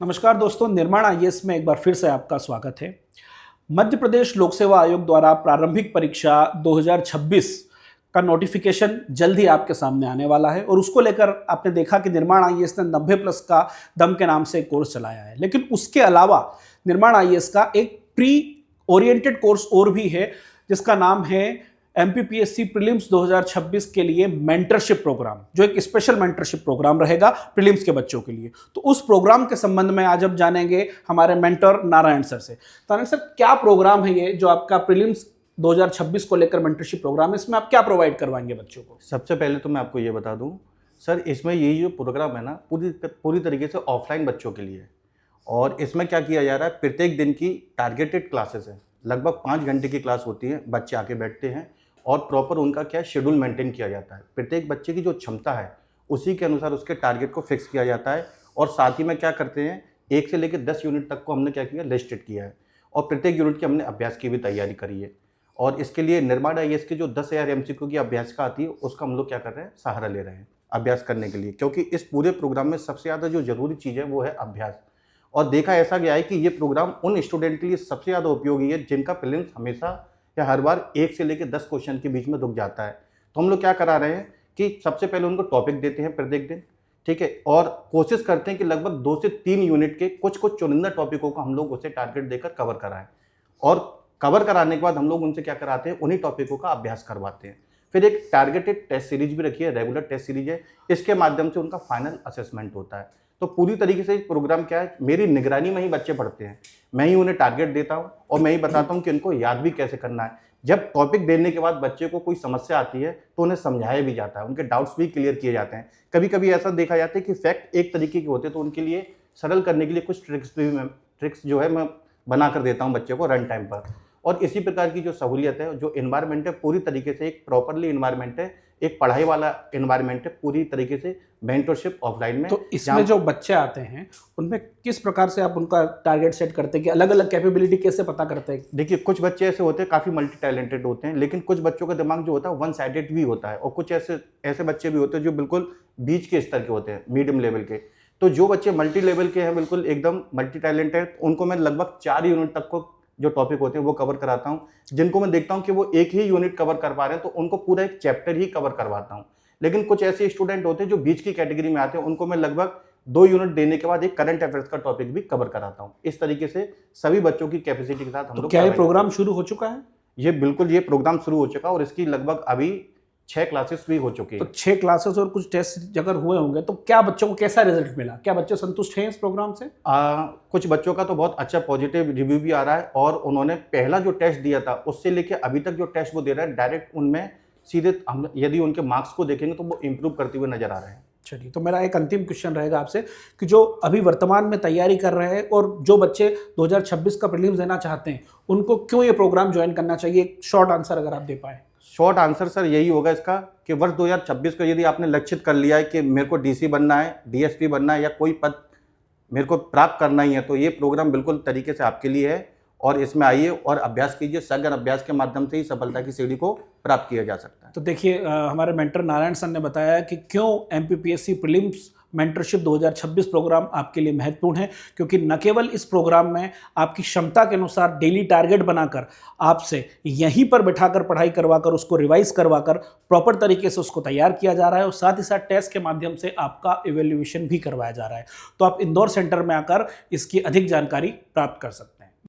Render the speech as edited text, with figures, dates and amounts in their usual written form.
नमस्कार दोस्तों, निर्माण आईएएस में एक बार फिर से आपका स्वागत है। मध्य प्रदेश लोक सेवा आयोग द्वारा प्रारंभिक परीक्षा 2026 का नोटिफिकेशन जल्द ही आपके सामने आने वाला है और उसको लेकर आपने देखा कि निर्माण आईएएस ने 90 प्लस का दम के नाम से एक कोर्स चलाया है। लेकिन उसके अलावा निर्माण आईएएस का एक प्री ओरिएंटेड कोर्स और भी है जिसका नाम है एमपीपीएससी प्रीलिम्स 2026 के लिए मेंटरशिप प्रोग्राम, जो एक स्पेशल मेंटरशिप प्रोग्राम रहेगा प्रीलिम्स के बच्चों के लिए। तो उस प्रोग्राम के संबंध में आज हम जानेंगे हमारे मेंटर नारायण सर से। नारायण सर, क्या प्रोग्राम है ये जो आपका प्रीलिम्स 2026 को लेकर मेंटरशिप प्रोग्राम है, इसमें आप क्या प्रोवाइड करवाएंगे बच्चों को? सबसे पहले तो मैं आपको ये बता दूं सर, इसमें ये जो प्रोग्राम है ना पूरी तरीके से ऑफलाइन बच्चों के लिए है। और इसमें क्या किया जा रहा है, प्रत्येक दिन की टारगेटेड क्लासेस है, लगभग 5 घंटे की क्लास होती है। बच्चे आके बैठते हैं और प्रॉपर उनका क्या शेड्यूल मेंटेन किया जाता है। प्रत्येक बच्चे की जो क्षमता है उसी के अनुसार उसके टारगेट को फिक्स किया जाता है। और साथ ही में क्या करते हैं, 1 से लेकर 10 यूनिट तक को हमने क्या किया, लिस्टेड किया है। और प्रत्येक यूनिट की हमने अभ्यास की भी तैयारी करी है। और इसके लिए निर्माण आईएएस की जो 10,000 एमसीक्यू की अभ्यास का आती है उसका हम लोग क्या कर रहे हैं, सहारा ले रहे हैं अभ्यास करने के लिए। क्योंकि इस पूरे प्रोग्राम में सबसे ज़्यादा जो जरूरी चीज़ है वो है अभ्यास। और देखा ऐसा गया है कि ये प्रोग्राम उन स्टूडेंट के लिए सबसे ज़्यादा उपयोगी है जिनका प्रीलिम्स हमेशा या हर बार 1 से लेकर 10 क्वेश्चन के बीच में रुक जाता है। तो हम लोग क्या करा रहे हैं कि सबसे पहले उनको टॉपिक देते हैं प्रत्येक दिन, ठीक है, और कोशिश करते हैं कि लगभग 2 से 3 यूनिट के कुछ चुनिंदा टॉपिकों को हम लोग उसे टारगेट देकर कवर कराएं। और कवर कराने के बाद हम लोग उनसे क्या कराते हैं, उन्हीं टॉपिकों का अभ्यास करवाते हैं। फिर एक टारगेटेड टेस्ट सीरीज भी रखी है, रेगुलर टेस्ट सीरीज है। इसके माध्यम से उनका फाइनल असेसमेंट होता है। तो पूरी तरीके से प्रोग्राम क्या है, मेरी निगरानी में ही बच्चे पढ़ते हैं। मैं ही उन्हें टारगेट देता हूं और मैं ही बताता हूं कि इनको याद भी कैसे करना है। जब टॉपिक देने के बाद बच्चे को कोई समस्या आती है तो उन्हें समझाया भी जाता है, उनके डाउट्स भी क्लियर किए जाते हैं। कभी कभी ऐसा देखा जाता है कि फैक्ट एक तरीके के होते हैं तो उनके लिए सरल करने के लिए कुछ ट्रिक्स जो है मैं बना कर देता हूँ बच्चे को रन टाइम पर। और इसी प्रकार की जो सहूलियत है, जो इन्वायरमेंट है, पूरी तरीके से एक प्रॉपरली इन्वायरमेंट है, एक पढ़ाई वाला इन्वायरमेंट है, पूरी तरीके से मेंटरशिप ऑफलाइन में। तो इसमें जो बच्चे आते हैं उनमें किस प्रकार से आप उनका टारगेट सेट करते हैं कि अलग अलग कैपेबिलिटी कैसे पता करते हैं? देखिए, कुछ बच्चे ऐसे होते हैं काफ़ी मल्टी टैलेंटेड होते हैं, लेकिन कुछ बच्चों का दिमाग जो होता है वन साइडेड भी होता है। और कुछ ऐसे बच्चे भी होते हैं जो बिल्कुल बीच के स्तर के होते हैं, मीडियम लेवल के। तो जो बच्चे मल्टी लेवल के हैं, बिल्कुल एकदम मल्टी टैलेंटेड, उनको मैं लगभग 4 यूनिट तक को जो टॉपिक होते हैं वो कवर कराता हूँ। जिनको मैं देखता हूँ कि वो एक ही यूनिट कवर कर पा रहे हैं तो उनको पूरा एक चैप्टर ही कवर करवाता हूँ। लेकिन कुछ ऐसे स्टूडेंट होते हैं जो बीच की कैटेगरी में आते हैं, उनको मैं लगभग 2 यूनिट देने के बाद एक करंट अफेयर्स का टॉपिक भी कवर कराता हूँ। इस तरीके से सभी बच्चों की कैपेसिटी के साथ हम लोग। क्या ये प्रोग्राम शुरू हो चुका है? ये बिल्कुल, ये प्रोग्राम शुरू हो चुका और इसकी लगभग अभी 6 क्लासेस भी हो चुकी है। तो 6 क्लासेस और कुछ टेस्ट अगर हुए होंगे तो क्या बच्चों को कैसा रिजल्ट मिला? क्या बच्चे संतुष्ट हैं इस प्रोग्राम से? कुछ बच्चों का तो बहुत अच्छा पॉजिटिव रिव्यू भी आ रहा है। और उन्होंने पहला जो टेस्ट दिया था उससे लेके अभी तक जो टेस्ट वो दे रहा है, डायरेक्ट उनमें सीधे हम यदि उनके मार्क्स को देखेंगे तो वो इम्प्रूव करते हुए नजर आ रहे हैं। चलिए, तो मेरा एक अंतिम क्वेश्चन रहेगा आपसे कि जो अभी वर्तमान में तैयारी कर रहे हैं और जो बच्चे 2026 का प्रीलिम्स देना चाहते हैं उनको क्यों ये प्रोग्राम ज्वाइन करना चाहिए? एक शॉर्ट आंसर अगर आप दे पाए। शॉर्ट आंसर सर यही होगा इसका कि वर्ष 2026 को यदि आपने लक्षित कर लिया है कि मेरे को डीसी बनना है, डीएसपी बनना है या कोई पद मेरे को प्राप्त करना ही है, तो ये प्रोग्राम बिल्कुल तरीके से आपके लिए है। और इसमें आइए और अभ्यास कीजिए। सघन अभ्यास के माध्यम से ही सफलता की सीढ़ी को प्राप्त किया जा सकता है। तो देखिए, हमारे मेंटर नारायण सर ने बताया कि क्यों एमपीपीएससी प्रीलिम्स मेंटरशिप 2026 प्रोग्राम आपके लिए महत्वपूर्ण है, क्योंकि न केवल इस प्रोग्राम में आपकी क्षमता के अनुसार डेली टारगेट बनाकर आपसे यहीं पर बैठाकर पढ़ाई करवाकर उसको रिवाइज करवाकर प्रॉपर तरीके से उसको तैयार किया जा रहा है और साथ ही साथ टेस्ट के माध्यम से आपका इवैल्यूएशन भी करवाया जा रहा है। तो आप इंदौर सेंटर में आकर इसकी अधिक जानकारी प्राप्त कर सकते हैं।